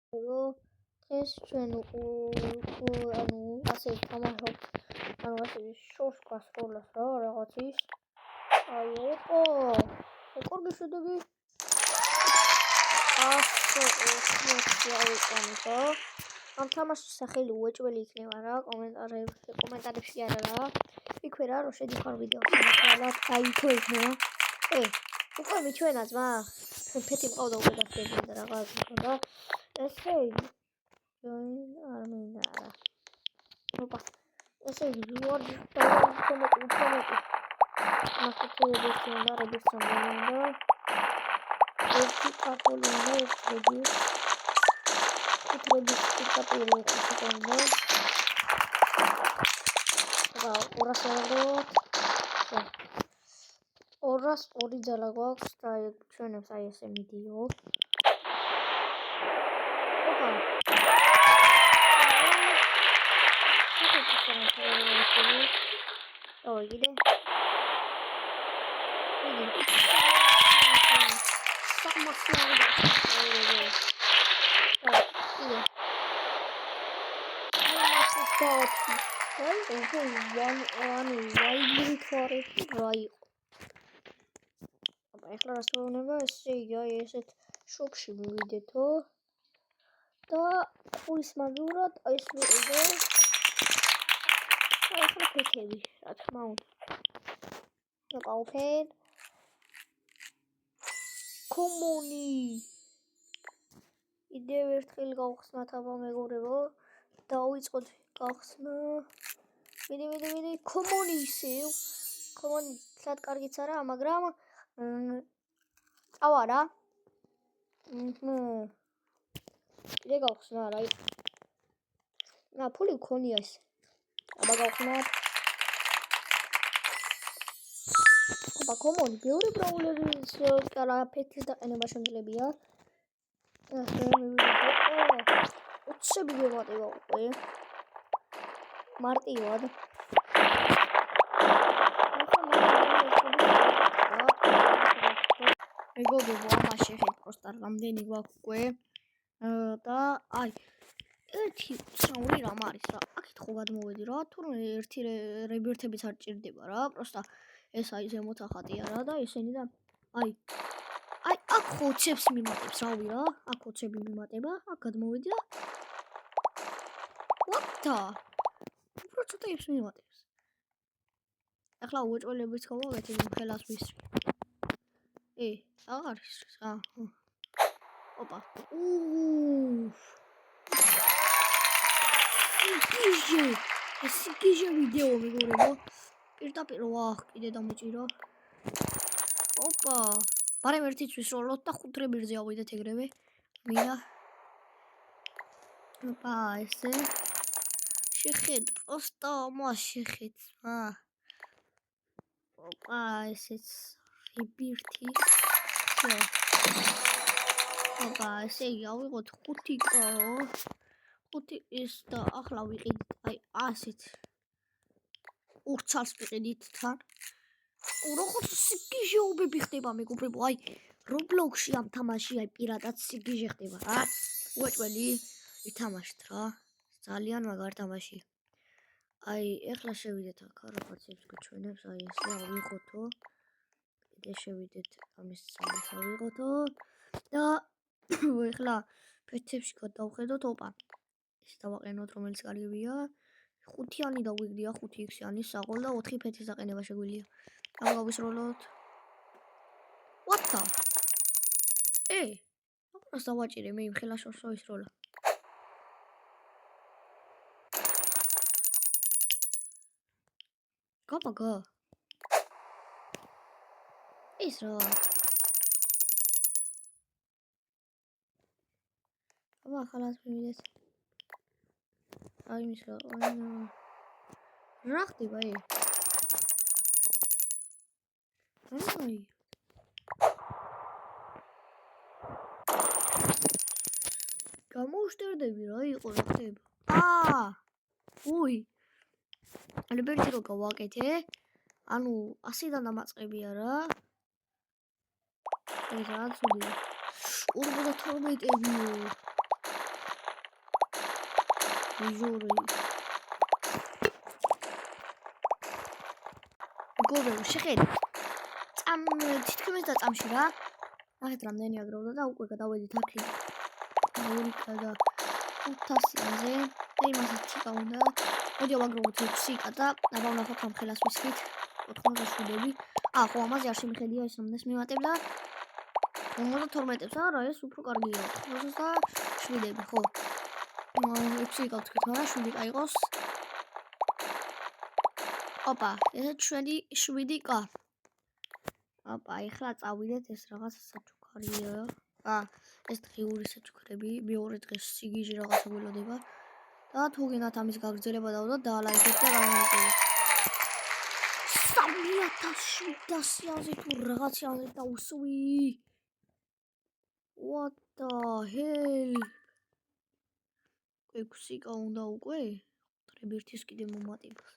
დღეს ჩვენ ასე თამაშობთ, ასე შორს გასროლას რა რაღაცის. აი, ოპო გიშვიდები. ამ თამაშის სახელი უეჭველი იქნება რა, კომენტარებში არა რა. იქვე რა, რომ შედიხარ ვიდეოს ნახავთ, აი იქვე იქნება. უკვე მიჩვენა ძმა. ფეთი მყავდა უკვე დასწრებინდა რაღაც მქონდა. ესე იგი არ მინდა რა. ოპა. ესე იგი ვარ დავუხმობ. ნახეთ უნდა რეგისტრირება. ერთი კაპული უნდა ექნება. უტრები კაპული ხდება. და 200 ძალა გვაქვს და ჩვენებს აი ესე მიდიო. ოპა. გიდე. ეხლა რას ვუნება, ესე იგი აი ესეთ შოპში მივიდეთო და ხურის მაგივრად აი ეს ვიყიდო. აი ახლა ფეთები, რა თქმა უნდა. ნაკავფენ. კომუნი. იდევ ერთხელ გავხსნათ აბა მეგობრებო. დავიწყოთ გავხსნა. მიდი. კომუნი ისევ. კომუნი თლად კარგიც არა, მაგრამ წავა რა. კიდე გავხსნა რა. ფული მქონია ეს. აბა გავხსნათ. აბა კომუნი ბევრი ბრაულერის ფეთის დაყენება შემძლებია. უცები გემატება უკვე. მარტივად. მეგობრებო, ამაში ხეთ პროსტა რამდენი გვაქვს უკვე. და აი ერთი საური რამ არის რა. აქეთ ხო გადმოვედი რა, თურმე ერთი რებერთებიც არ ჭირდება რა. პროსტა ეს აი ზემოთ ახატია რა და ესენი და აი აქ ხო ცებს მიმატებს რავი რა. აქ ცები მიმატება, აქ გადმოვედი და ვატა. უფრო ცოტა ებს მიმატებს. ახლა უეჭველებიც გავაკეთე ხელას ვისვი. აღარ ის რა. ოპა. სიკიჟე ვიდეო მეგობრებო. პირდაპირ კიდე დამეჭირო. ოპა. ბარემ ერთიც ვისროლოთ და 5 რებირზე ავიდეთ ეგრევე. მინდა. ოპა, ესე. შეხეთ, პროსტა მას შეხეთ. ოპა, ესეც რებირთი. ოპა, ესე იგი ავიღოთ 5 კორო. 5 ის და ახლა ვიყიდით აი ასეთ. ურცალს ვიყიდით თან. როგორც სიგიჟეობები ხდება მეგობრებო, აი Roblox-ში ამ თამაში აი პირადად სიგიჟე ხდება რა. უეჭველი ითამაშთ რა. ძალიან მაგარ თამაში. აი ეხლა შევიდეთ აქ რაღაცებს გვჩვენებს, აი ესე ავიღოთო. კიდე შევიდეთ ამის სამას ავიღოთო და ეხლა ფეთებში გადავხედოთ, ოპა. ეს დავაყენოთ რომელიც კარგია. 5-იანი დავიგდია 5x-იანი საღოლ და 4 ფეთის დაყენება შეგვიძლია. ამ გავისროლოთ. What the? აპრას დავაჭირე მე იმ ხელაშორს ვისროლა. გაბაგა. ის რა. აბა ხალას მივიდეთ. აი მის რა. რა ხდება აი? აი. გამოვშტერდები რა იყო რა ხდება. უი. რებერთი რო გავაკეთე. ანუ 100-დან დამაწყებია რა. ეს რა ცუდია. 42-ებიო. ვიჟური. მეგობრებო, შეხედეთ. თითქმის დაწამში რა. ნახეთ რამდენი აგროვდა და უკვე გადავედით აქ. მოვიკა და 500-ზე. და იმასაც ციკა უნდა. მოდი ავაგროვოთ 6 და აბა ვნახოთ ამ ხელას ვისხით. 97-ები. ხო, ამაზე არ შემიხედია ეს რამდენს მივატებ და 52-ებს არა, ეს უფრო კარგია. 97-ები, ხო. 6 გავთქვით, მაგრამ 7 გაიყოს. ოპა, ეს 7-7 კა. ოპა, ეხლა წავიდეთ ეს რაღაცა საჩუქარია. ეს დღიური საჩუქრები, მეორე დღეს სიგიჟე რაღაცა გველოდება. და თუ გინდათ ამის გაგრძელება დავდოთ და ლაიქეთ და გამოვიყუროთ. 3700-ზე თუ რაღაცაზე დავსვი. What the hell? 6 კა უნდა უკვე? რებერთის კიდე მომატებას.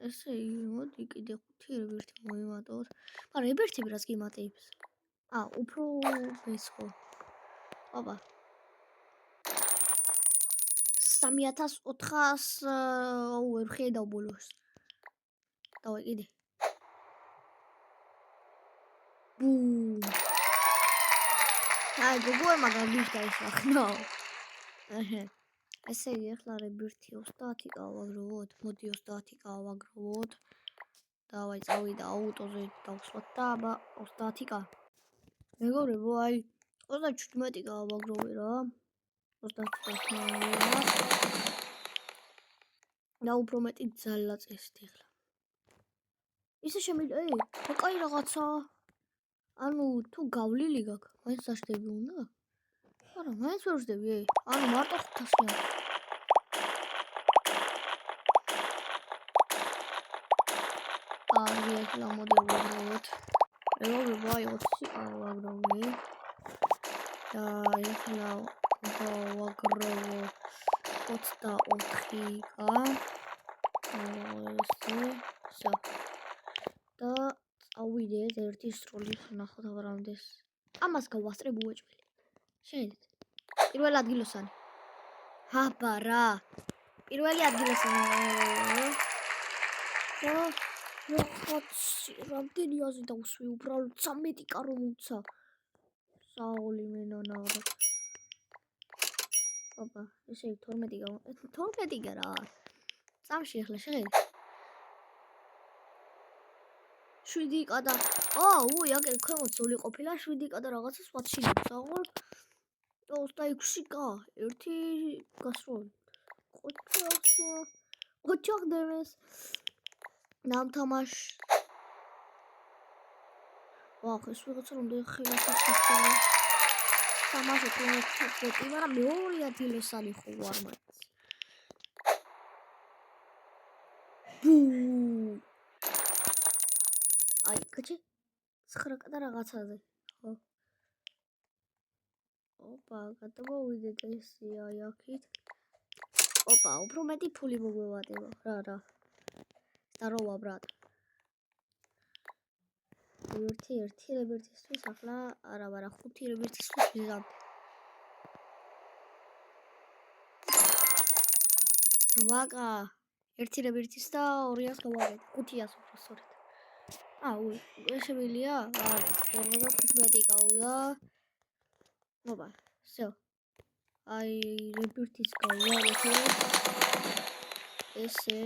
ესე მოდი კიდე 5 რებერთი მოიმატოთ. მაგრამ რებერთები რაც გიმატებს? უფრო ეს ხო. აბა. 3400 ვერ ხედავ ბოლოს. დავაი კიდე. ბუმ. გოგოებმა გაგიშდა ეს ახლა. ესე იგი ახლა რებერთი 30 კა ვაგროვოთ. მოდი 30 კა ვაგროვოთ. დავაი წავიდა აუტოზე დავსვათ და აბა 30 კა. მეგობრებო, 37 კა ვაგროვე რა. 30 კა. და უფრო მეტი ძალა წესით ახლა. ისე შემიძლია, კაი რაღაცა. ანუ თუ გავლილი გაქვს, მაინც დაშდები უნდა? არა, მაინც ვერ ვждები, ანუ მარტო 500-ია. ახლა მოდი ვაგროვოთ. მეგობრებო, 20 კა ვაგროვე. და ახლა ვაგროვო 24 კა. ესე. და წავიდეთ ერთი სროლი ნახოთ აბა რამდენს. ამას გავასწრებ უეჭველი. შეედეთ. პირველ ადგილოსანი. აბა რა. პირველი ადგილოსანი. რამდენი აზრი დავსვი უბრალოდ 13 კა რომ უცა. საოლი მენანაღდა. აბა, ესე 12 კა რა. წამში ახლა შეხედეთ. 7 კა და აქ ქვემოთ ზოლი ყოფილა 7 კა და რაღაცა სხვა ჩინებს აღარ 26 კა ერთი გასროლი ოჩახდემეს ნამთამაშ ეს ვიღაცა რომ ხელას ახსნა თამაში თვითონ მაგრამ მეორე ადგილოსანი ხო ვარ მაინც კაჩი 9 კა და რაღაცაზე ხო ოპა გადავიდეთ ესია აქეთ ოპა უფრო მეტი ფული მოგვევატება რა სტაროვა ბრატ ერთი რებერთისთვის ახლა არა 5 რებერთისთვის ვიზამ 8 კა ერთი რებერთის და 200 გავაგეთ 500 უფრო სწორედ შეგვიძლია? არა, 45 კაუდა. ოპა, всё. რებერთის გავაგეთ. ესე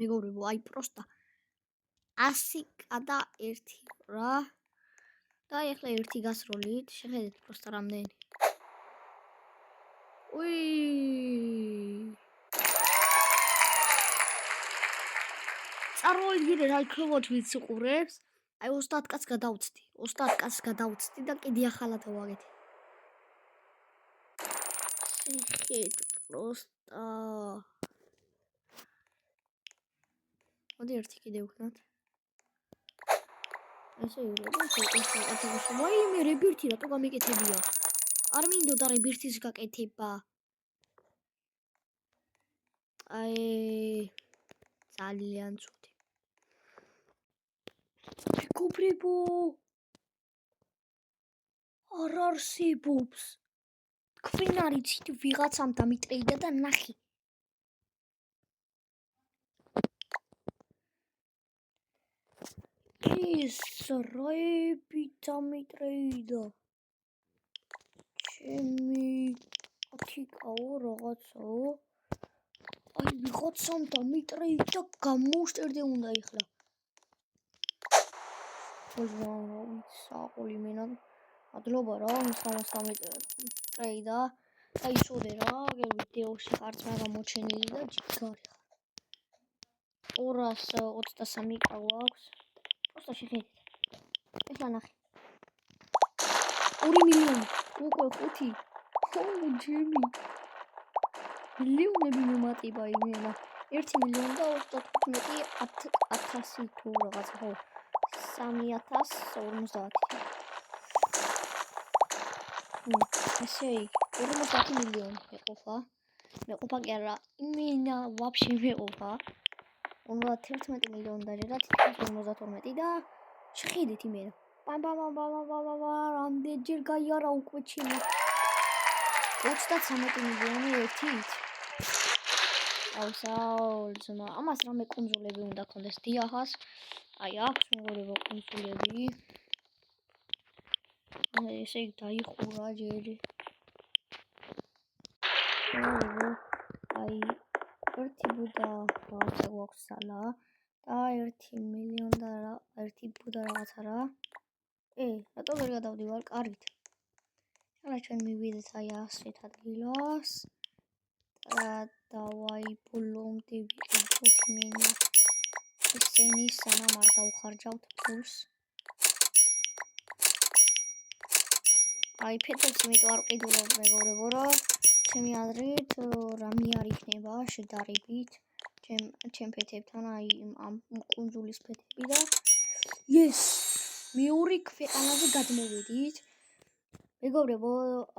მეგობრებო, აი პროსტა 100 და 1 რა. და ეხლა 1 გასროლით, შეხედეთ პროსტა რამდენი. უი! წარმოიდგინე რა იქნებოდ ვინც უყურებს. აი 30 კაცს გადავწდი. 30 კაცს გადავწდი და კიდე ახალად ვაგეთე. შეხედეთ პროსტა. მოდი ერთი კიდე ვქნათ. ესე იყო, ეს ვაიმე რებირთი რატო გამიკეთებია? არ მინდოდა რებირთის გაკეთება. აი ძალიან ცუდი. მეგობრებო, არ არსებობს. თქვენ არ იცით ვიღაცამ დამიტრეიდა და ნახე. ის რაები დამიტრეიდა. ჩემი ათიკაო რაღაცაო. აი ვიღაცამ დამიტრეიდა გამოვსტერდე უნდა იხლა. საყოლი მენად მადლობა რა, მისამას დამიტრეიდა. და იცოდე რა, ვიდეოში ხარც მაგრამ მოჩენილი და ჯიგარი ხარ. 223 კავა აქვს. პროსტა შეხედეთ. ეხლა ნახე. 2 მილიონი. უკვე 5. ო ჯემი. მილიონები მომატება იმენა. 1 მილიონი და 35,000 თუ რაღაცა ხო. 3050. ესე იგი 50 მილიონი მეყოფა. მეყოფა კი არა, იმენა ვაფშე მეყოფა. 11 მილიონი დაჟერა, 52 და შეხედეთ იმენა. რამდენჯერ გაიარა უკვე ჩემი 33 მილიონი ერთით. აუსაულზმა. ამას რამე კონსოლები უნდა ქონდეს დიახას. აი აქვს მეგობრებო კონსოლები. ესე იგი დაიხურა ჯერ. აი 1 ბუდა რაღაცა გვაქვს სალა და 1 მილიონი და 1 ბუდა რაღაცა რა. რატო ვერ გადავდივარ კარგით? ახლა ჩვენ მივიდეთ აი ასეთ ადგილას. დავაი ბოლომდე ვიყიდოთ მენა. ისინი სანამ არ დავხარჯავთ ფულს. აი ფეთებს იმიტომ არ ყიდულობ მეგობრებო რა. ჩემი აზრით რამე არ იქნება შედარებით ჩემ ფეთებთან აი ამ კუნძულის ფეთები და yes მეორე ქვეყანაზე გადმოვედით. მეგობრებო,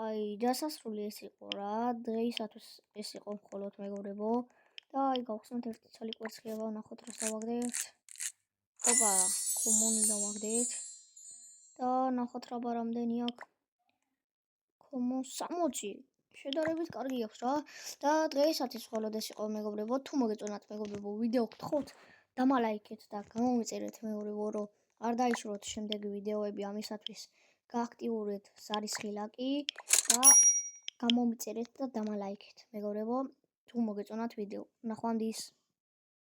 აი დასასრული ეს იყო რა. დღეისათვის ეს იყო მხოლოდ მეგობრებო. და აი გავხსნათ ერთი ცალი კვერცხება, ნახოთ რას დავაგდეთ. ოპა, კომუნი დავაგდეთ. და ნახოთ რა ბარამდენი აქვს. კომუნ 60. შედარებით კარგი აქვს რა. და დღეისათვის მხოლოდ ეს იყო მეგობრებო. თუ მოგეწონათ მეგობრებო ვიდეო გთხოვთ, დამალაიქეთ და გამომიწერეთ მეგობრებო, რომ არ დაიშუროთ შემდეგი ვიდეოები ამისათვის. გააქტიურეთ ზარისხი ლაკი და გამომიწერეთ და დამალაიქეთ მეგობრებო თუ მოგეწონათ ვიდეო. ნახვამდის.